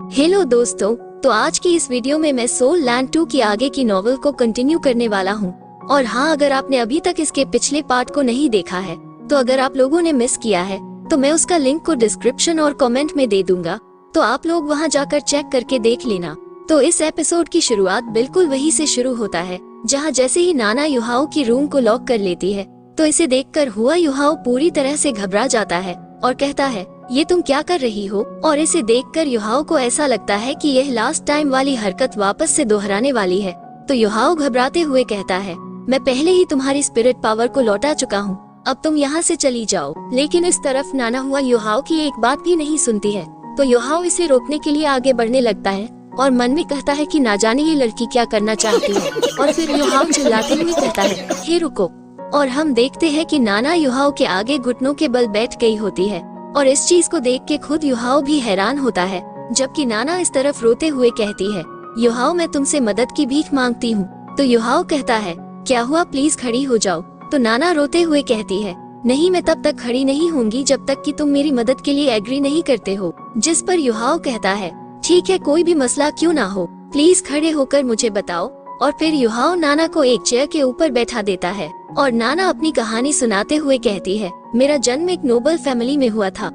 Hello दोस्तों, तो आज की इस वीडियो में मैं सोल लैंड 2 की आगे की नॉवल को कंटिन्यू करने वाला हूँ। और हाँ, अगर आपने अभी तक इसके पिछले पार्ट को नहीं देखा है तो अगर आप लोगों ने मिस किया है तो मैं उसका लिंक को डिस्क्रिप्शन और कमेंट में दे दूंगा, तो आप लोग वहाँ जाकर चेक करके देख लेना। तो इस एपिसोड की शुरुआत बिल्कुल वही से शुरू होता है जहाँ जैसे ही नाना युहाओ की रूम को लॉक कर लेती है तो इसे देखकर हुआ युहाओ पूरी तरह से घबरा जाता है और कहता है, ये तुम क्या कर रही हो। और इसे देखकर युहाओ को ऐसा लगता है कि यह लास्ट टाइम वाली हरकत वापस से दोहराने वाली है। तो युहाओ घबराते हुए कहता है, मैं पहले ही तुम्हारी स्पिरिट पावर को लौटा चुका हूँ, अब तुम यहाँ से चली जाओ। लेकिन इस तरफ नाना हुआ युहाओ की एक बात भी नहीं सुनती है। तो युहाओ इसे रोकने के लिए आगे बढ़ने लगता है और मन में कहता है कि ना जाने ये लड़की क्या करना चाहती है। और फिर युहाओ चिल्लाते हुए कहता है, हे रुको। और हम देखते हैं कि नाना युहाओ के आगे घुटनों के बल बैठ गई होती है और इस चीज को देख के खुद युहाओ भी हैरान होता है। जबकि नाना इस तरफ रोते हुए कहती है, युहाओ मैं तुमसे मदद की भीख मांगती हूँ। तो युहाओ कहता है, क्या हुआ, प्लीज खड़ी हो जाओ। तो नाना रोते हुए कहती है, नहीं, मैं तब तक खड़ी नहीं होंगी जब तक कि तुम मेरी मदद के लिए एग्री नहीं करते हो। जिस पर युहाओ कहता है, ठीक है, कोई भी मसला क्यों ना हो, प्लीज खड़े होकर मुझे बताओ। और फिर युहाओ नाना को एक चेयर के ऊपर बैठा देता है और नाना अपनी कहानी सुनाते हुए कहती है, मेरा जन्म एक नोबल फैमिली में हुआ था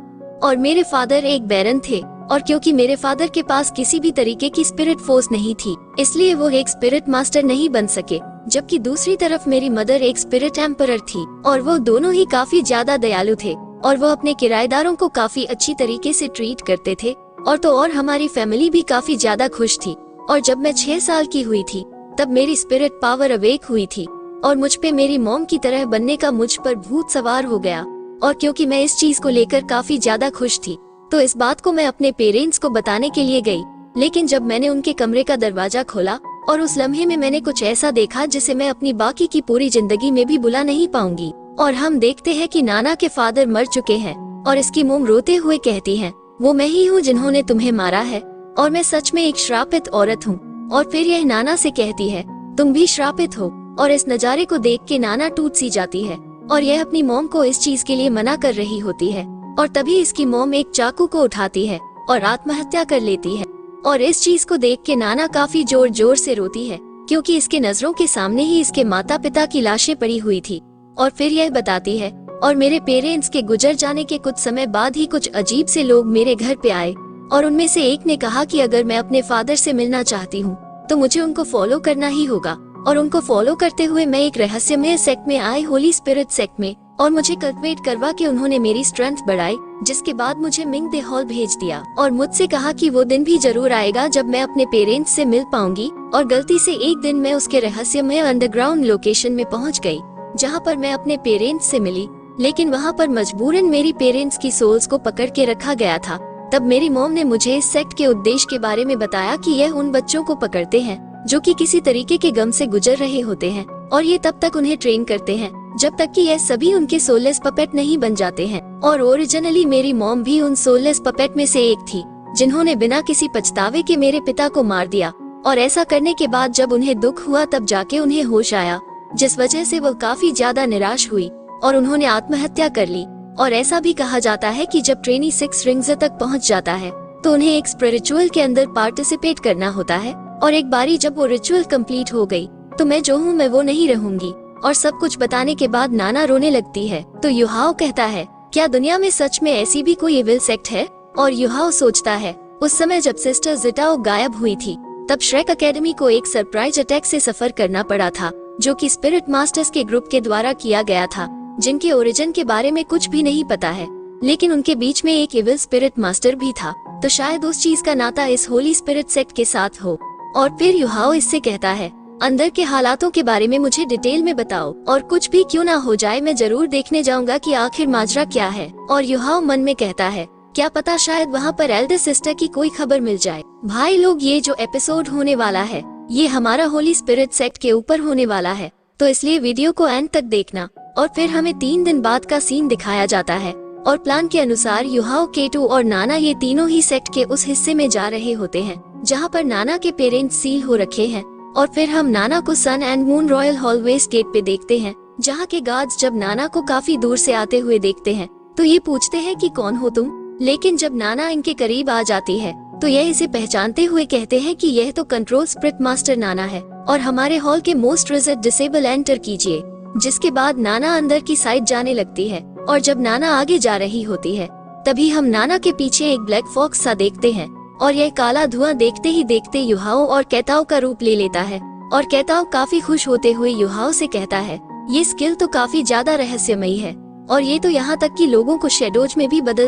और मेरे फादर एक बैरन थे। और क्योंकि मेरे फादर के पास किसी भी तरीके की स्पिरिट फोर्स नहीं थी, इसलिए वो एक स्पिरिट मास्टर नहीं बन सके। जबकि दूसरी तरफ मेरी मदर एक स्पिरिट एम्परर थी और वो दोनों ही काफी ज्यादा दयालु थे और वो अपने किराएदारों को काफी अच्छी तरीके से ट्रीट करते थे। और हमारी फैमिली भी काफी ज्यादा खुश थी। और जब मैं 6 साल की हुई थी तब मेरी स्पिरिट पावर अवेक हुई थी और मुझ पे मेरी मॉम की तरह बनने का मुझ पर भूत सवार हो गया। और क्योंकि मैं इस चीज को लेकर काफी ज्यादा खुश थी तो इस बात को मैं अपने पेरेंट्स को बताने के लिए गई। लेकिन जब मैंने उनके कमरे का दरवाजा खोला और उस लम्हे में मैंने कुछ ऐसा देखा जिसे मैं अपनी बाकी की पूरी जिंदगी में भी भुला नहीं पाऊंगी। और हम देखते हैं कि नाना के फादर मर चुके हैं और इसकी मोम रोते हुए कहती है, वो मैं ही हूँ जिन्होंने तुम्हें मारा है और मैं सच में एक श्रापित औरत हूँ। और फिर यह नाना से कहती है, तुम भी श्रापित हो। और इस नजारे को देख के नाना टूट सी जाती है और यह अपनी मॉम को इस चीज के लिए मना कर रही होती है। और तभी इसकी मॉम एक चाकू को उठाती है और आत्महत्या कर लेती है। और इस चीज को देख के नाना काफी जोर जोर से रोती है क्योंकि इसके नजरों के सामने ही इसके माता पिता की लाशें पड़ी हुई थी। और फिर यह बताती है, और मेरे पेरेंट्स के गुजर जाने के कुछ समय बाद ही कुछ अजीब से लोग मेरे घर पे आए और उनमें से एक ने कहा कि अगर मैं अपने फादर से मिलना चाहती हूँ तो मुझे उनको फॉलो करना ही होगा। और उनको फॉलो करते हुए मैं एक रहस्यमय सेक्ट में आई, होली स्पिरिट सेक्ट में। और मुझे कल्टिवेट करवा के उन्होंने मेरी स्ट्रेंथ बढ़ाई, जिसके बाद मुझे मिंग दे हॉल भेज दिया और मुझसे कहा कि वो दिन भी जरूर आएगा जब मैं अपने पेरेंट्स से मिल पाऊंगी। और गलती से एक दिन मैं उसके रहस्यमय अंडरग्राउंड लोकेशन में पहुंच गई जहां पर मैं अपने पेरेंट्स से मिली। लेकिन वहां पर मजबूरन मेरी पेरेंट्स की सोल्स को पकड़ के रखा गया था। तब मेरी मॉम ने मुझे इस सेक्ट के उद्देश्य के बारे में बताया कि यह उन बच्चों को पकड़ते हैं जो कि किसी तरीके के गम से गुजर रहे होते हैं और ये तब तक उन्हें ट्रेन करते हैं जब तक कि यह सभी उनके सोललेस पपेट नहीं बन जाते हैं। और ओरिजिनली मेरी मॉम भी उन सोललेस पपेट में से एक थी जिन्होंने बिना किसी पछतावे के मेरे पिता को मार दिया। और ऐसा करने के बाद जब उन्हें दुख हुआ तब जाके उन्हें होश आया, जिस वजह से वो काफी ज्यादा निराश हुई और उन्होंने आत्महत्या कर ली। और ऐसा भी कहा जाता है कि जब ट्रेनी 6 रिंग्स तक पहुंच जाता है तो उन्हें एक स्पिरिचुअल के अंदर पार्टिसिपेट करना होता है। और एक बारी जब वो रिचुअल कंप्लीट हो गई तो मैं जो हूँ मैं वो नहीं रहूंगी। और सब कुछ बताने के बाद नाना रोने लगती है। तो युहाओ कहता है, क्या दुनिया में सच में ऐसी भी कोई इविल सेक्ट है। और युहाओ सोचता है, उस समय जब सिस्टर जिटाओ गायब हुई थी तब श्रेक एकेडमी को एक सरप्राइज अटैक से सफर करना पड़ा था जो कि स्पिरिट मास्टर्स के ग्रुप के द्वारा किया गया था, जिनके ओरिजिन के बारे में कुछ भी नहीं पता है। लेकिन उनके बीच में एक इविल स्पिरिट मास्टर भी था, तो शायद उस चीज का नाता इस होली स्पिरिट सेक्ट के साथ हो। और फिर युहाओ इससे कहता है, अंदर के हालातों के बारे में मुझे डिटेल में बताओ और कुछ भी क्यों ना हो जाए मैं जरूर देखने जाऊंगा कि आखिर माजरा क्या है। और युहाओ मन में कहता है, क्या पता शायद वहाँ पर एल्डर सिस्टर की कोई खबर मिल जाए। भाई लोग, ये जो एपिसोड होने वाला है ये हमारा होली स्पिरिट सेक्ट के ऊपर होने वाला है, तो इसलिए वीडियो को एंड तक देखना। और फिर हमें 3 दिन बाद का सीन दिखाया जाता है और प्लान के अनुसार युहाओ, केटू और नाना ये तीनों ही सेक्ट के उस हिस्से में जा रहे होते हैं जहाँ पर नाना के पेरेंट्स सील हो रखे हैं। और फिर हम नाना को sun and moon royal hallways gate पे देखते हैं जहाँ के गार्ड्स जब नाना को काफी दूर से आते हुए देखते हैं तो ये पूछते हैं कि कौन हो तुम। लेकिन जब नाना इनके करीब आ जाती है तो यह इसे पहचानते हुए कहते हैं कि यह तो कंट्रोल स्पिरिट मास्टर नाना है और हमारे हॉल के मोस्ट रिजर्व डिसेबल एंटर कीजिए। जिसके बाद नाना अंदर की साइड जाने लगती है और जब नाना आगे जा रही होती है तभी हम नाना के पीछे एक ब्लैक फॉक्स सा देखते हैं और यह काला धुआं देखते ही देखते युहाओ और कैताओ का रूप ले लेता है और कैताओ काफी खुश होते हुए युहाओ से कहता है ये स्किल तो काफी ज्यादा रहस्यमयी है और ये तो यहाँ तक कि लोगों को शैडोज में भी बदल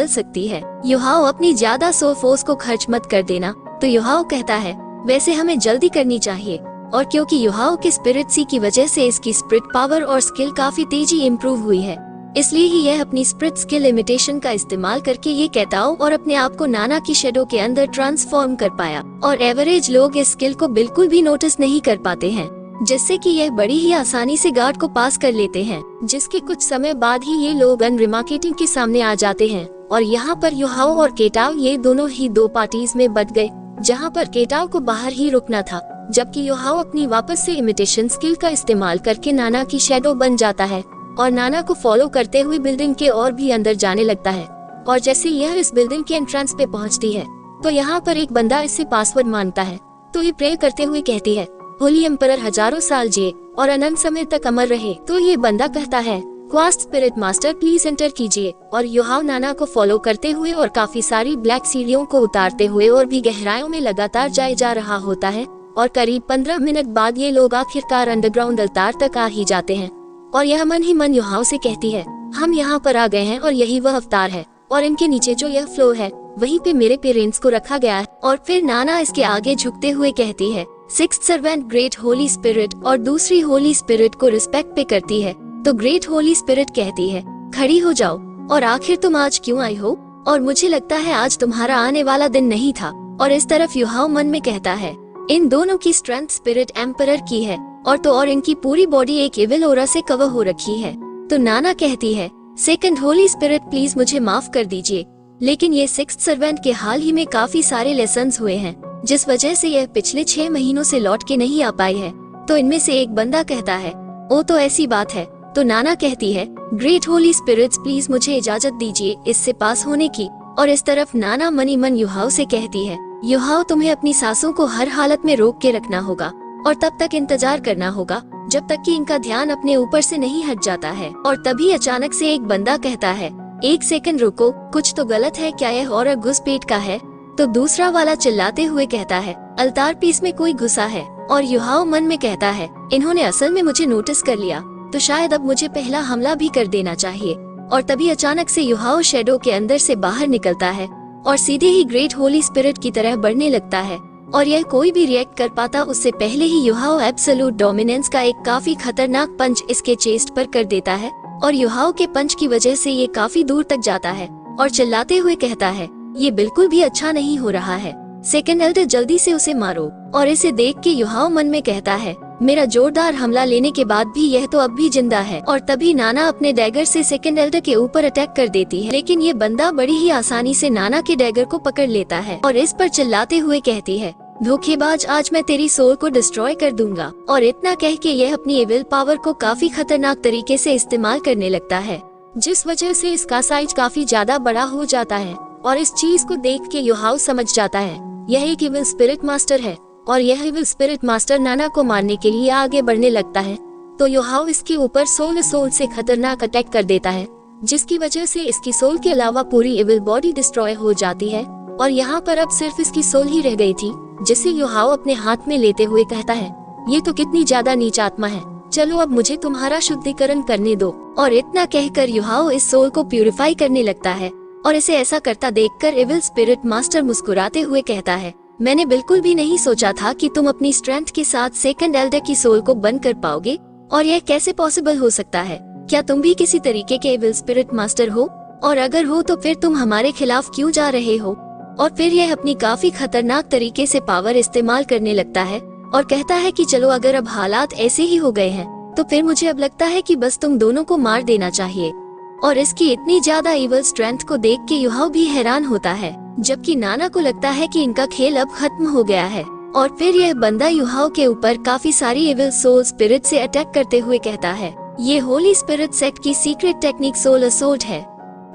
सकती है युहाओ अपनी ज्यादा सोल फोर्स को खर्च मत कर देना। तो युहाओ कहता है वैसे हमें जल्दी करनी चाहिए और क्योंकि युहाओ के स्पिरिट सी की वजह से इसकी स्पिरिट पावर और स्किल काफी तेजी इम्प्रूव हुई है, इसलिए ही यह अपनी स्पिरिट स्किल इमिटेशन का इस्तेमाल करके ये कैताओ और अपने आप को नाना की शेडो के अंदर ट्रांसफॉर्म कर पाया। और एवरेज लोग इस स्किल को बिल्कुल भी नोटिस नहीं कर पाते हैं, जिससे कि यह बड़ी ही आसानी से गार्ड को पास कर लेते हैं, जिसके कुछ समय बाद ही ये लोग अनरिमार्केटिंग के सामने आ जाते हैं। और यहाँ पर युहाओ और केटाओ ये दोनों ही दो पार्टीज में बट गए, जहाँ पर केटाओ को बाहर ही रुकना था, जबकि युहाओ अपनी वापस से इमिटेशन स्किल का इस्तेमाल करके नाना की शेडो बन जाता है और नाना को फॉलो करते हुए बिल्डिंग के और भी अंदर जाने लगता है। और जैसे यह इस बिल्डिंग के एंट्रेंस पे पहुँचती है तो यहाँ पर एक बंदा इससे पासवर्ड मांगता है, तो ये प्रे करते हुए कहती है होली एम्परर हजारों साल जिए और अनंत समय तक अमर रहे। तो ये बंदा कहता है quest spirit master please enter कीजिए। और युहाओ नाना को फॉलो करते हुए और काफी सारी ब्लैक सीढ़ियों को उतारते हुए और भी गहराइयों में लगातार जाए जा रहा होता है और करीब 15 मिनट बाद ये लोग आखिरकार अंडरग्राउंड अवतार तक आ ही जाते हैं। और यह मन ही मन युहाओ से कहती है हम यहाँ पर आ गए हैं और यही वह अवतार है और इनके नीचे जो यह फ्लोर है वहीं पे मेरे पेरेंट्स को रखा गया है। और फिर नाना इसके आगे झुकते हुए कहती है sixth servant great Holi spirit और दूसरी होली स्पिरिट को रिस्पेक्ट पे करती है। तो ग्रेट होली स्पिरिट कहती है खड़ी हो जाओ और आखिर तुम आज क्यों आई हो और मुझे लगता है आज तुम्हारा आने वाला दिन नहीं था। और इस तरफ युहाओ मन में कहता है इन दोनों की स्ट्रेंथ स्पिरिट एम्परर की है और इनकी पूरी बॉडी एक इविल ओरा से कवर हो रखी है। तो नाना कहती है सेकंड होली स्पिरिट प्लीज मुझे माफ कर दीजिए, लेकिन ये सिक्स्थ सर्वेंट के हाल ही में काफी सारे लेसन्स हुए हैं जिस वजह से यह पिछले 6 महीनों से लौट के नहीं आ पाई है। तो इनमें से एक बंदा कहता है ओ तो ऐसी बात है। तो नाना कहती है ग्रेट होली स्पिरिट्स प्लीज मुझे इजाजत दीजिए इससे पास होने की। और इस तरफ नाना मनी मन युहाओ से कहती है युहाओ तुम्हें अपनी सांसों को हर हालत में रोक के रखना होगा और तब तक इंतजार करना होगा जब तक कि इनका ध्यान अपने ऊपर से नहीं हट जाता है। और तभी अचानक से एक बंदा कहता है एक सेकंड रुको, कुछ तो गलत है, क्या यह औरत घुसपैठ का है? तो दूसरा वाला चिल्लाते हुए कहता है अल्तार पीस में कोई घुसा है। और युहाओ मन में कहता है इन्होंने असल में मुझे नोटिस कर लिया, तो शायद अब मुझे पहला हमला भी कर देना चाहिए। और तभी अचानक से युहाओ शेडो के अंदर से बाहर निकलता है और सीधे ही ग्रेट होली स्पिरिट की तरह बढ़ने लगता है और यह कोई भी रिएक्ट कर पाता उससे पहले ही युहाओ एब्सोल्यूट डोमिनेंस का एक काफी खतरनाक पंच इसके चेस्ट पर कर देता है और युहाओ के पंच की वजह से ये काफी दूर तक जाता है और चिल्लाते हुए कहता है ये बिल्कुल भी अच्छा नहीं हो रहा है, सेकंड एल्डर जल्दी से उसे मारो। और इसे देख के युहाओ मन में कहता है मेरा जोरदार हमला लेने के बाद भी यह तो अब भी जिंदा है। और तभी नाना अपने डैगर से सेकंड एल्डर के ऊपर अटैक कर देती है, लेकिन ये बंदा बड़ी ही आसानी से नाना के डैगर को पकड़ लेता है और इस पर चिल्लाते हुए कहती है धोखेबाज, आज मैं तेरी सोल को डिस्ट्रॉय कर दूंगा। और इतना कह के यह अपनी एविल पावर को काफी खतरनाक तरीके से इस्तेमाल करने लगता है, जिस वजह से इसका साइज काफी ज्यादा बड़ा हो जाता है। और इस चीज को देख के युहाओ समझ जाता है यह एक इविल स्पिरिट मास्टर है और यह इविल स्पिरिट मास्टर नाना को मारने के लिए आगे बढ़ने लगता है। तो युहाओ इसके ऊपर सोल से खतरनाक अटैक कर देता है, जिसकी वजह से इसकी सोल के अलावा पूरी इविल बॉडी डिस्ट्रॉय हो जाती है। और यहाँ पर अब सिर्फ इसकी सोल ही रह गई थी, जिसे युहाओ अपने हाथ में लेते हुए कहता है ये तो कितनी ज्यादा नीच आत्मा है, चलो अब मुझे तुम्हारा शुद्धिकरण करने दो। और इतना कहकर युहाओ इस सोल को प्यूरिफाई करने लगता है और इसे ऐसा करता देखकर इविल स्पिरिट मास्टर मुस्कुराते हुए कहता है मैंने बिल्कुल भी नहीं सोचा था कि तुम अपनी स्ट्रेंथ के साथ सेकंड एल्डर की सोल को बंद कर पाओगे, और यह कैसे पॉसिबल हो सकता है? क्या तुम भी किसी तरीके के इविल स्पिरिट मास्टर हो? और अगर हो तो फिर तुम हमारे खिलाफ क्यों जा रहे हो? और फिर यह अपनी काफी खतरनाक तरीके से पावर इस्तेमाल करने लगता है और कहता है कि चलो अगर अब हालात ऐसे ही हो गए हैं तो फिर मुझे अब लगता है कि बस तुम दोनों को मार देना चाहिए। और इसकी इतनी ज्यादा इविल स्ट्रेंथ को देख के युहाओ भी हैरान होता है, जबकि नाना को लगता है कि इनका खेल अब खत्म हो गया है। और फिर यह बंदा युहाओ के ऊपर काफी सारी इविल सोल स्पिरिट से अटैक करते हुए कहता है ये होली स्पिरिट सेक्ट की सीक्रेट टेक्निक सोल असोल्ट है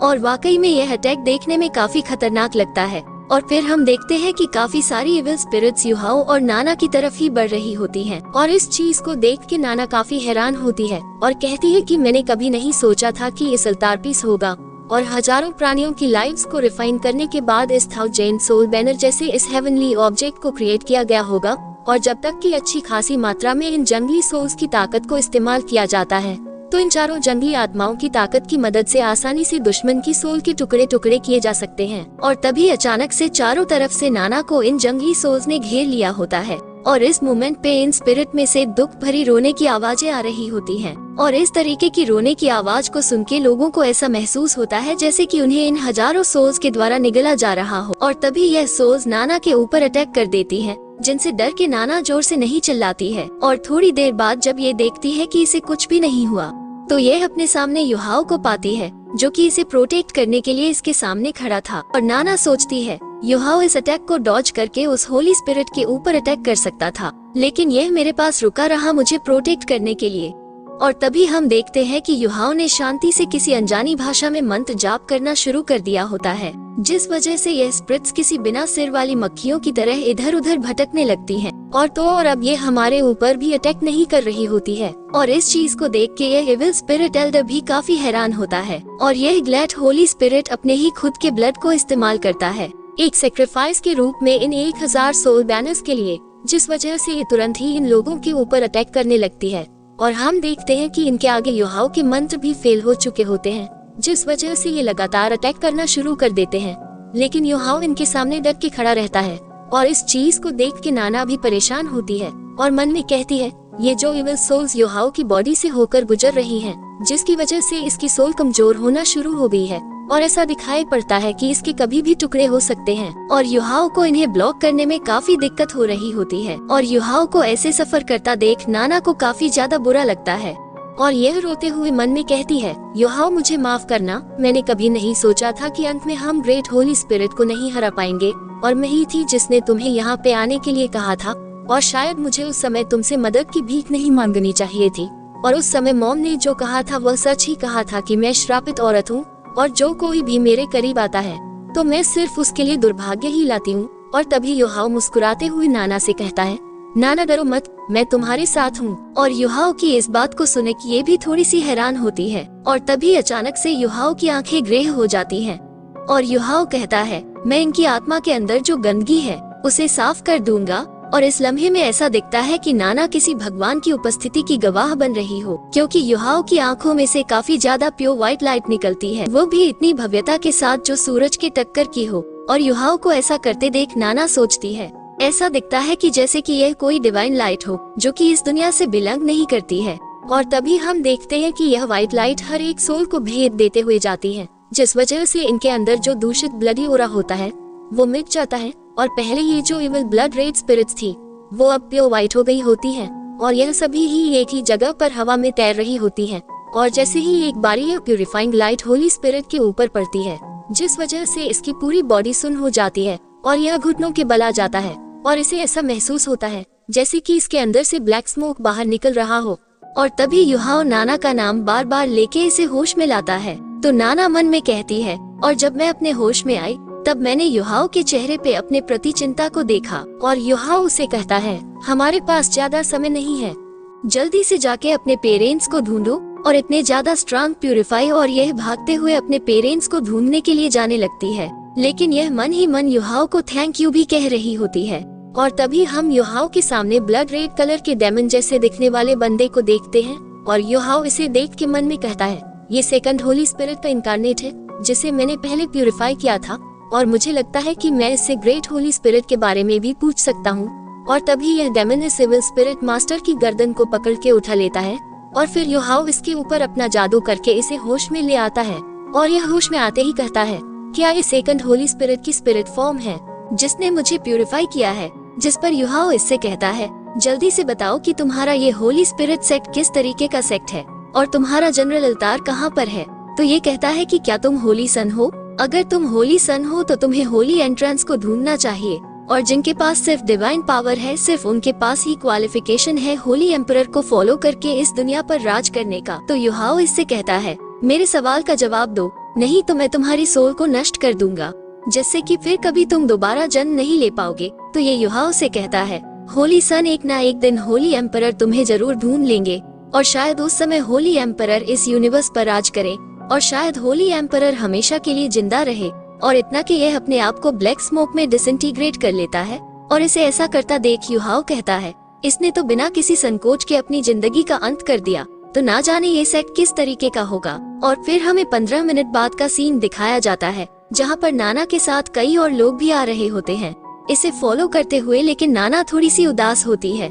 और वाकई में यह अटैक देखने में काफी खतरनाक लगता है। और फिर हम देखते हैं कि काफी सारी इविल स्पिरिट्स युहाओ और नाना की तरफ ही बढ़ रही होती हैं। और इस चीज को देख के नाना काफी हैरान होती है और कहती है कि मैंने कभी नहीं सोचा था कि इस अवतार पीस होगा। और हजारों प्राणियों की लाइव्स को रिफाइन करने के बाद इस 1000 सोल बैनर जैसे इस हेवनली ऑब्जेक्ट को क्रिएट किया गया होगा। और जब तक कि अच्छी खासी मात्रा में इन जंगली सोल्स की ताकत को इस्तेमाल किया जाता है तो इन चारों जंगली आत्माओं की ताकत की मदद से आसानी से दुश्मन की सोल के टुकड़े टुकड़े किए जा सकते हैं। और तभी अचानक से चारों तरफ से नाना को इन जंगली सोल्स ने घेर लिया होता है। और इस मोमेंट पे इन स्पिरिट में से दुख भरी रोने की आवाजें आ रही होती हैं। और इस तरीके की रोने की आवाज को सुन के लोगों को ऐसा महसूस होता है जैसे कि उन्हें इन हजारों सोल्स के द्वारा निगला जा रहा हो। और तभी यह सोल्स नाना के ऊपर अटैक कर देती हैं, जिनसे डर के नाना जोर से नहीं चिल्लाती है। और थोड़ी देर बाद जब ये देखती है कि इसे कुछ भी नहीं हुआ तो यह अपने सामने युहाओ को पाती है, जो कि इसे प्रोटेक्ट करने के लिए इसके सामने खड़ा था। और नाना सोचती है युहाओ इस अटैक को डॉज करके उस होली स्पिरिट के ऊपर अटैक कर सकता था, लेकिन यह मेरे पास रुका रहा मुझे प्रोटेक्ट करने के लिए। और तभी हम देखते हैं कि युहाओ ने शांति से किसी अनजानी भाषा में मंत्र जाप करना शुरू कर दिया होता है, जिस वजह से यह स्पिरिट्स किसी बिना सिर वाली मक्खियों की तरह इधर उधर भटकने लगती हैं। और अब ये हमारे ऊपर भी अटैक नहीं कर रही होती है। और इस चीज को देख के यह इविल स्पिरिट एल्डर भी काफी हैरान होता है। और यह ग्लैड होली स्पिरिट अपने ही खुद के ब्लड को इस्तेमाल करता है एक सेक्रीफाइस के रूप में इन 1000 सोल बैनर्स के लिए, जिस वजह से ये तुरंत ही इन लोगों के ऊपर अटैक करने लगती है। और हम देखते हैं कि इनके आगे युहाओ के मंत्र भी फेल हो चुके होते हैं, जिस वजह से ये लगातार अटैक करना शुरू कर देते हैं। लेकिन युहाओ इनके सामने डट के खड़ा रहता है। और इस चीज को देख के नाना भी परेशान होती है और मन में कहती है ये जो इविल सोल्स युहाओ की बॉडी से होकर गुजर रही हैं, जिसकी वजह से इसकी सोल कमजोर होना शुरू हो गई है। और ऐसा दिखाई पड़ता है कि इसके कभी भी टुकड़े हो सकते हैं। और युहाओ को इन्हें ब्लॉक करने में काफी दिक्कत हो रही होती है। और युहाओ को ऐसे सफर करता देख नाना को काफी ज्यादा बुरा लगता है। और यह रोते हुए मन में कहती है युहाओ मुझे माफ करना, मैंने कभी नहीं सोचा था कि अंत में हम ग्रेट होली स्पिरिट को नहीं हरा पाएंगे। और मैं ही थी जिसने तुम्हें यहाँ पे आने के लिए कहा था। और शायद मुझे उस समय तुमसे मदद की भीख नहीं मांगनी चाहिए थी। और उस समय मॉम ने जो कहा था वह सच ही कहा था कि मैं श्रापित औरत हूँ और जो कोई भी मेरे करीब आता है तो मैं सिर्फ उसके लिए दुर्भाग्य ही लाती हूँ। और तभी युहाओ मुस्कुराते हुए नाना से कहता है नाना डरो मत, मैं तुम्हारे साथ हूँ। और युहाओ की इस बात को सुने कि ये भी थोड़ी सी हैरान होती है। और तभी अचानक से युहाओ की आंखें ग्रे हो जाती हैं। और युहाओ कहता है मैं इनकी आत्मा के अंदर जो गंदगी है उसे साफ कर दूंगा। और इस लम्हे में ऐसा दिखता है कि नाना किसी भगवान की उपस्थिति की गवाह बन रही हो, क्योंकि युहाओ की आंखों में से काफी ज्यादा प्योर व्हाइट लाइट निकलती है, वो भी इतनी भव्यता के साथ जो सूरज के टक्कर की हो। और युहाओ को ऐसा करते देख नाना सोचती है ऐसा दिखता है कि जैसे कि यह कोई डिवाइन लाइट हो जो कि इस दुनिया से बिलोंग नहीं करती है। और तभी हम देखते हैं कि यह व्हाइट लाइट हर एक सोल को भेद देते हुए जाती है, जिस वजह से इनके अंदर जो दूषित ब्लडी ओरा होता है वो मिट जाता है। और पहले ये जो इविल ब्लड रेड स्पिरिट्स थी वो अब प्योर व्हाइट हो गई होती हैं। और यह सभी ही एक ही जगह पर हवा में तैर रही होती हैं। और जैसे ही एक बारी यह प्यूरिफाइंग लाइट होली स्पिरिट के ऊपर पड़ती है, जिस वजह से इसकी पूरी बॉडी सुन्न हो जाती है और यह घुटनों के बल आ जाता है। और इसे ऐसा महसूस होता है जैसे कि इसके अंदर से ब्लैक स्मोक बाहर निकल रहा हो। और तभी युहाओ नाना का नाम बार बार लेके इसे होश में लाता है। तो नाना मन में कहती है और जब मैं अपने होश में आई तब मैंने युहाओ के चेहरे पे अपने प्रति चिंता को देखा। और युहाओ उसे कहता है हमारे पास ज्यादा समय नहीं है, जल्दी से जाके अपने पेरेंट्स को ढूंढो। और इतने ज्यादा स्ट्रांग प्यूरिफाई और यह भागते हुए अपने पेरेंट्स को ढूंढने के लिए जाने लगती है। लेकिन यह मन ही मन युहाओ को थैंक यू भी कह रही होती है। और तभी हम युहाओ के सामने ब्लड रेड कलर के डेमन जैसे दिखने वाले बंदे को देखते हैं। और युहाओ इसे देख के मन में कहता है ये सेकंड होली स्पिरिट का इनकारनेट है जिसे मैंने पहले प्यूरिफाई किया था। और मुझे लगता है कि मैं इससे ग्रेट होली स्पिरिट के बारे में भी पूछ सकता हूँ। और तभी यह डेमन इस सिविल स्पिरिट मास्टर की गर्दन को पकड़ के उठा लेता है। और फिर युहाओ इसके ऊपर अपना जादू करके इसे होश में ले आता है। और यह होश में आते ही कहता है क्या ये सेकंड होली स्पिरिट की स्पिरिट फॉर्म है जिसने मुझे प्यूरिफाई किया है। जिस पर युहाओ इससे कहता है जल्दी से बताओ कि तुम्हारा ये होली स्पिरिट सेक्ट किस तरीके का सेक्ट है और तुम्हारा जनरल अवतार कहाँ पर है। तो ये कहता है कि क्या तुम होली सन हो, अगर तुम होली सन हो तो तुम्हें होली एंट्रेंस को ढूंढना चाहिए। और जिनके पास सिर्फ डिवाइन पावर है सिर्फ उनके पास ही क्वालिफिकेशन है होली एम्परर को फॉलो करके इस दुनिया पर राज करने का। तो युहाओ इससे कहता है मेरे सवाल का जवाब दो नहीं तो मैं तुम्हारी सोल को नष्ट कर दूंगा, जिससे कि फिर कभी तुम दोबारा जन्म नहीं ले पाओगे। तो ये युहाओ से कहता है, होली सन एक ना एक दिन होली एम्परर तुम्हें जरूर ढूंढ लेंगे, और शायद उस समय होली एम्परर इस यूनिवर्स पर राज करे, और शायद होली एम्परर हमेशा के लिए जिंदा रहे, और इतना कि यह अपने आप को ब्लैक स्मोक में डिसइंटीग्रेट कर लेता है। और इसे ऐसा करता देख युहाओ कहता है, इसने तो बिना किसी संकोच के अपनी जिंदगी का अंत कर दिया, तो ना जाने ये सेट किस तरीके का होगा। और फिर हमें 15 मिनट बाद का सीन दिखाया जाता है, जहाँ पर नाना के साथ कई और लोग भी आ रहे होते हैं इसे फॉलो करते हुए, लेकिन नाना थोड़ी सी उदास होती है।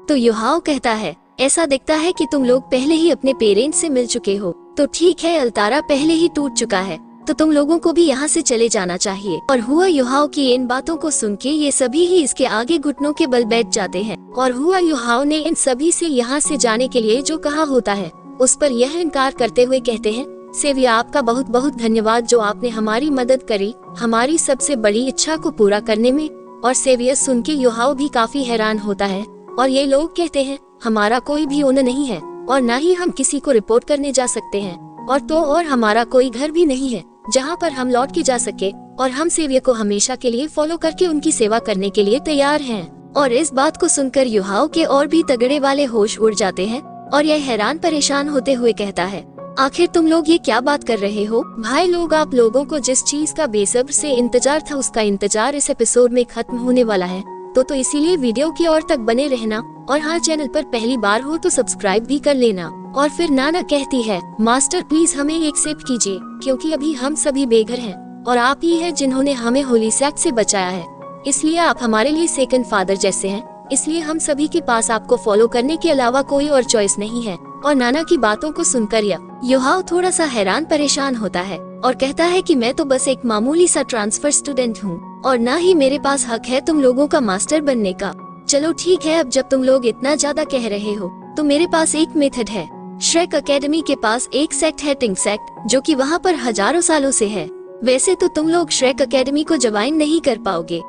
तो युहाओ कहता है, ऐसा दिखता है कि तुम लोग पहले ही अपने पेरेंट्स से मिल चुके हो, तो ठीक है, अल्तारा पहले ही टूट चुका है, तो तुम लोगों को भी यहाँ से चले जाना चाहिए। और हुआ युहाओ की इन बातों को सुन के ये सभी ही इसके आगे घुटनों के बल बैठ जाते हैं। और हुआ युहाओ ने इन सभी से यहाँ से जाने के लिए जो कहा होता है उस पर यह इनकार करते हुए कहते हैं, सेविया आपका बहुत बहुत धन्यवाद, जो आपने हमारी मदद करी हमारी सबसे बड़ी इच्छा को पूरा करने में। और सेविया सुन के युहाओ भी काफी हैरान होता है, और ये लोग कहते हैं, हमारा कोई भी ओनर नहीं है, और न ही हम किसी को रिपोर्ट करने जा सकते हैं, और हमारा कोई घर भी नहीं है जहाँ पर हम लौट के जा सके, और हम सेविया को हमेशा के लिए फॉलो करके उनकी सेवा करने के लिए तैयार हैं। और इस बात को सुनकर युहाओ के और भी तगड़े वाले होश उड़ जाते हैं, और यह हैरान परेशान होते हुए कहता है, आखिर तुम लोग ये क्या बात कर रहे हो भाई लोग, आप लोगों को जिस चीज का बेसब्र से इंतजार था उसका इंतजार इस एपिसोड में खत्म होने वाला है, तो इसीलिए वीडियो की ओर तक बने रहना, और हाँ चैनल पर पहली बार हो तो सब्सक्राइब भी कर लेना। और फिर नाना कहती है, मास्टर प्लीज हमें एक्सेप्ट कीजिए, क्योंकि अभी हम सभी बेघर हैं, और आप ही हैं जिन्होंने हमें होली सैक से बचाया है, इसलिए आप हमारे लिए सेकंड फादर जैसे हैं, इसलिए हम सभी के पास आपको फॉलो करने के अलावा कोई और चॉइस नहीं है। और नाना की बातों को सुनकर युहाओ थोड़ा सा हैरान परेशान होता है, और कहता है कि मैं तो बस एक मामूली सा ट्रांसफर स्टूडेंट हूँ, और ना ही मेरे पास हक है तुम लोगों का मास्टर बनने का। चलो ठीक है, अब जब तुम लोग इतना ज्यादा कह रहे हो तो मेरे पास एक मेथड है। श्रेक एकेडमी के पास एक सेक्ट है, टिंग सेक्ट, जो कि वहाँ पर हजारों सालों से है। वैसे तो तुम लोग श्रेक एकेडमी को ज्वाइन नहीं कर पाओगे,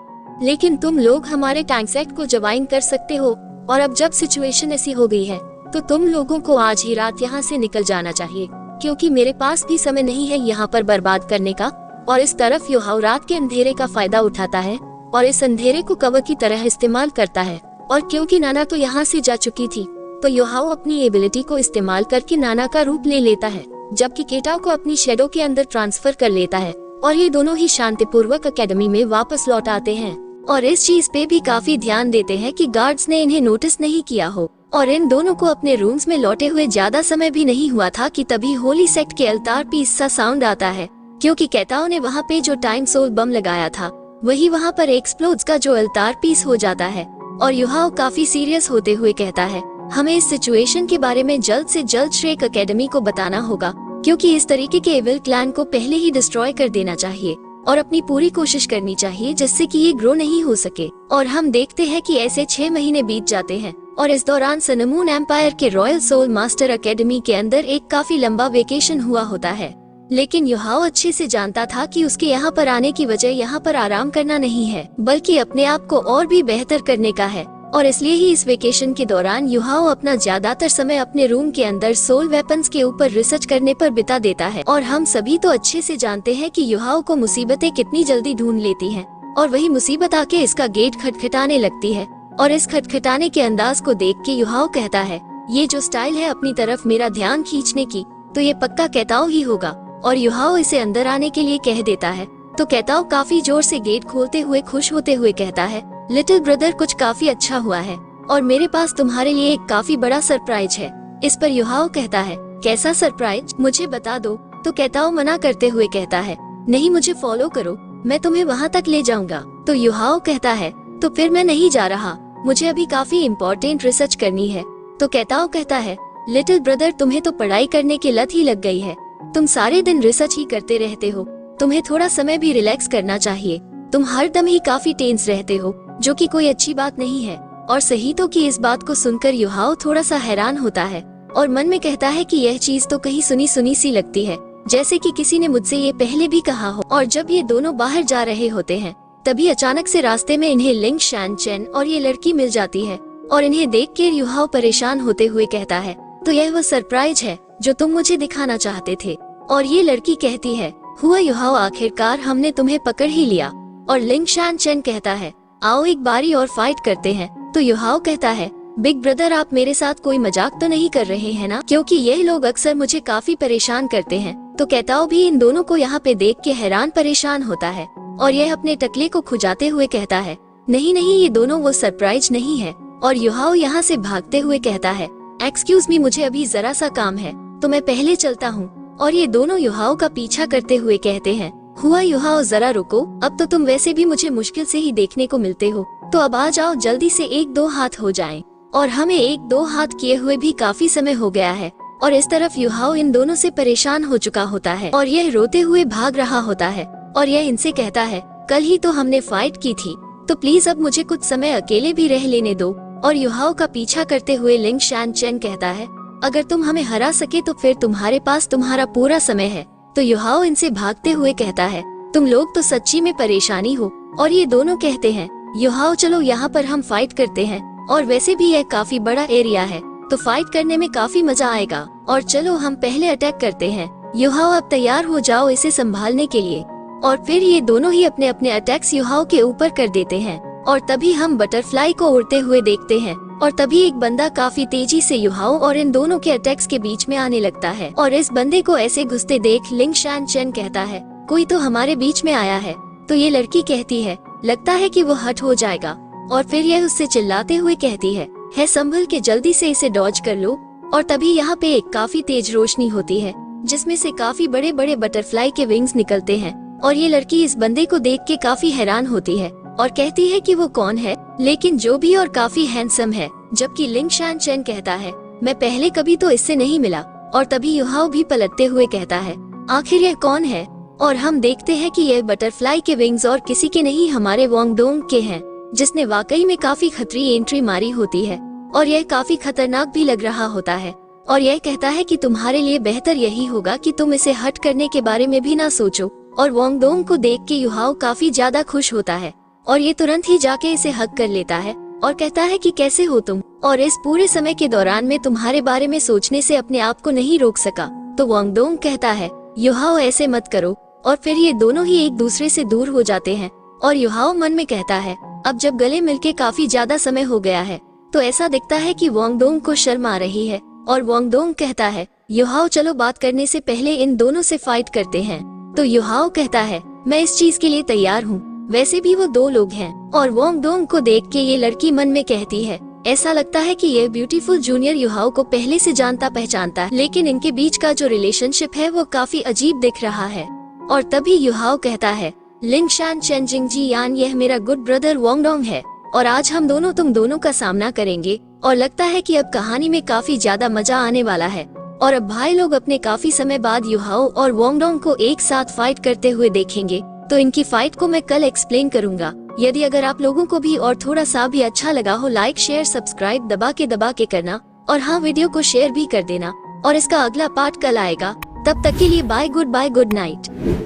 लेकिन तुम लोग हमारे टैंक सेक्ट को ज्वाइन कर सकते हो। और अब जब सिचुएशन ऐसी हो गई है तो तुम लोगों को आज ही रात यहाँ से निकल जाना चाहिए, क्योंकि मेरे पास भी समय नहीं है यहाँ पर बर्बाद करने का। और इस तरफ युहाओ रात के अंधेरे का फायदा उठाता है, और इस अंधेरे को कवर की तरह इस्तेमाल करता है। और क्योंकि नाना तो यहाँ से जा चुकी थी, तो युहाओ अपनी एबिलिटी को इस्तेमाल करके नाना का रूप ले लेता है, जबकि केटाओ को अपनी शेडो के अंदर ट्रांसफर कर लेता है, और ये दोनों ही शांतिपूर्वक एकेडमी में वापस लौट आते हैं। और इस चीज पे भी काफी ध्यान देते हैं कि गार्ड्स ने इन्हें नोटिस नहीं किया हो। और इन दोनों को अपने रूम्स में लौटे हुए ज्यादा समय भी नहीं हुआ था कि तभी होली सेक्ट के अल्तार पीस सा साउंड आता है, क्योंकि केटाओ ने वहाँ पे जो टाइम सोल बम लगाया था वही वहाँ पर एक्सप्लोड्स का जो अल्तार पीस हो जाता है। और युहाओ काफी सीरियस होते हुए कहता है, हमें इस सिचुएशन के बारे में जल्द से जल्द श्रेक एकेडमी को बताना होगा, क्योंकि इस तरीके के एविल क्लैन को पहले ही डिस्ट्रॉय कर देना चाहिए, और अपनी पूरी कोशिश करनी चाहिए जिससे कि ये ग्रो नहीं हो सके। और हम देखते हैं कि ऐसे 6 महीने बीत जाते हैं, और इस दौरान सनमून एम्पायर के रॉयल सोल मास्टर एकेडमी के अंदर एक काफी लंबा वेकेशन हुआ होता है। लेकिन युहाओ अच्छे से जानता था कि उसके यहाँ पर आने की वजह यहाँ पर आराम करना नहीं है, बल्कि अपने आप को और भी बेहतर करने का है। और इसलिए ही इस वेकेशन के दौरान युहाओ अपना ज्यादातर समय अपने रूम के अंदर सोल वेपन्स के ऊपर रिसर्च करने पर बिता देता है। और हम सभी तो अच्छे से जानते हैं कि युहाओ को मुसीबतें कितनी जल्दी ढूंढ लेती हैं, और वही मुसीबत आके इसका गेट खटखटाने लगती है। और इस खटखटाने के अंदाज को देख के युहाओ कहता है, ये जो स्टाइल है अपनी तरफ मेरा ध्यान खींचने की, तो ये पक्का केटाओ ही होगा। और युहाओ इसे अंदर आने के लिए कह देता है, तो केटाओ काफी जोर से गेट खोलते हुए खुश होते हुए कहता है, लिटिल ब्रदर कुछ काफी अच्छा हुआ है, और मेरे पास तुम्हारे लिए एक काफी बड़ा सरप्राइज है। इस पर युहाओ कहता है, कैसा सरप्राइज, मुझे बता दो। तो केटाओ मना करते हुए कहता है, नहीं मुझे फॉलो करो, मैं तुम्हें वहाँ तक ले जाऊंगा। तो युहाओ कहता है, तो फिर मैं नहीं जा रहा, मुझे अभी काफी इम्पोर्टेंट रिसर्च करनी है। तो केटाओ कहता है, लिटिल ब्रदर तुम्हें तो पढ़ाई करने की लत ही लग गई है, तुम सारे दिन रिसर्च ही करते रहते हो, तुम्हें थोड़ा समय भी रिलैक्स करना चाहिए। तुम हर दम ही काफी टेंस रहते हो, जो कि कोई अच्छी बात नहीं है। और सही तो कि इस बात को सुनकर युहाओ थोड़ा सा हैरान होता है, और मन में कहता है कि यह चीज तो कहीं सुनी सुनी सी लगती है, जैसे कि किसी ने मुझसे ये पहले भी कहा हो। और जब ये दोनों बाहर जा रहे होते हैं, तभी अचानक से रास्ते में इन्हें लिंग शैनचेन और ये लड़की मिल जाती है। और इन्हें देख कर युहाओ परेशान होते हुए कहता है, तो यह वो सरप्राइज है जो तुम मुझे दिखाना चाहते थे। और ये लड़की कहती है, हुआ युहाओ, आखिरकार हमने तुम्हें पकड़ ही लिया। और लिंग शान चेन कहता है, आओ एक बारी और फाइट करते हैं। तो युहाओ कहता है, बिग ब्रदर आप मेरे साथ कोई मजाक तो नहीं कर रहे हैं ना, क्योंकि यह लोग अक्सर मुझे काफी परेशान करते हैं। तो कहताओ भी इन दोनों को यहाँ पे देख के हैरान परेशान होता है और यह अपने टकले को खुजाते हुए कहता है, नहीं नहीं, ये दोनों वो सरप्राइज नहीं है। और युहाओ यहाँ से भागते हुए कहता है, एक्सक्यूज मी, मुझे अभी जरा सा काम है तो मैं पहले चलता हूँ। और ये दोनों युहाओ का पीछा करते हुए कहते हैं, हुआ युहाओ जरा रुको, अब तो तुम वैसे भी मुझे मुश्किल से ही देखने को मिलते हो, तो अब आ जाओ, जल्दी से 1-2 हाथ हो जाएं। और हमें 1-2 हाथ किए हुए भी काफी समय हो गया है। और इस तरफ युहाओ इन दोनों से परेशान हो चुका होता है और यह रोते हुए भाग रहा होता है। और यह इनसे कहता है, कल ही तो हमने फाइट की थी, तो प्लीज अब मुझे कुछ समय अकेले भी रह लेने दो। और युहाओ का पीछा करते हुए लिंग शान चेन कहता है, अगर तुम हमें हरा सके तो फिर तुम्हारे पास तुम्हारा पूरा समय है। तो युहाओ इनसे भागते हुए कहता है, तुम लोग तो सच्ची में परेशानी हो। और ये दोनों कहते हैं, युहाओ चलो यहाँ पर हम फाइट करते हैं, और वैसे भी यह काफी बड़ा एरिया है तो फाइट करने में काफी मजा आएगा। और चलो हम पहले अटैक करते हैं। युहाओ अब तैयार हो जाओ इसे संभालने के लिए। और फिर ये दोनों ही अपने अपने अटैक्स युहाओ के ऊपर कर देते हैं। और तभी हम बटरफ्लाई को उड़ते हुए देखते हैं। और तभी एक बंदा काफी तेजी से युहाओ और इन दोनों के अटैक्स के बीच में आने लगता है। और इस बंदे को ऐसे घुसते देख लिंग शान चेन कहता है, कोई तो हमारे बीच में आया है। तो ये लड़की कहती है, लगता है कि वो हट हो जाएगा। और फिर यह उससे चिल्लाते हुए कहती है संभल के, जल्दी से इसे डॉज कर लो। और तभी यहाँ पे एक काफी तेज रोशनी होती है जिसमें से काफी बड़े बड़े बटरफ्लाई के विंग्स निकलते हैं। और ये लड़की इस बंदे को देख के काफी हैरान होती है और कहती है कि वो कौन है, लेकिन जो भी और काफी हैंडसम है। जबकि लिंग शान चेन कहता है, मैं पहले कभी तो इससे नहीं मिला। और तभी युहाओ भी पलटते हुए कहता है, आखिर यह कौन है। और हम देखते हैं कि यह बटरफ्लाई के विंग्स और किसी के नहीं, हमारे वांगडोंग के हैं, जिसने वाकई में काफी खतरी एंट्री मारी होती है। और यह काफी खतरनाक भी लग रहा होता है। और यह कहता है कि तुम्हारे लिए बेहतर यही होगा कि तुम इसे हट करने के बारे में भी ना सोचो। और वांगडोंग को देख के युहाओ काफी ज्यादा खुश होता है और ये तुरंत ही जाके इसे हक कर लेता है और कहता है कि कैसे हो तुम, और इस पूरे समय के दौरान मैं तुम्हारे बारे में सोचने से अपने आप को नहीं रोक सका। तो वांगडोंग कहता है, युहाओ ऐसे मत करो। और फिर ये दोनों ही एक दूसरे से दूर हो जाते हैं। और युहाओ मन में कहता है, अब जब गले मिलके काफी ज्यादा समय हो गया है तो ऐसा दिखता है कि वांगडोंग को शर्म आ रही है। और वांगडोंग कहता है, युहाओ चलो बात करने से पहले इन दोनों से फाइट करते हैं। तो युहाओ कहता है, मैं इस चीज के लिए तैयार हूँ, वैसे भी वो 2 लोग हैं। और वांगडोंग को देख के ये लड़की मन में कहती है, ऐसा लगता है कि ये ब्यूटीफुल जूनियर युहाओ को पहले से जानता पहचानता है, लेकिन इनके बीच का जो रिलेशनशिप है वो काफी अजीब दिख रहा है। और तभी युहाओ कहता है, लिंग शान चेन जिंग जी यान, यह मेरा गुड ब्रदर वांगडोंग है और आज हम दोनों तुम दोनों का सामना करेंगे। और लगता है कि अब कहानी में काफी ज्यादा मजा आने वाला है। और अब भाई लोग अपने काफी समय बाद युहाओ और वांगडोंग को एक साथ फाइट करते हुए देखेंगे। तो इनकी फाइट को मैं कल एक्सप्लेन करूंगा। यदि अगर आप लोगों को भी और थोड़ा सा भी अच्छा लगा हो, लाइक शेयर सब्सक्राइब दबा के करना। और हाँ, वीडियो को शेयर भी कर देना। और इसका अगला पार्ट कल आएगा। तब तक के लिए बाय, गुड नाइट।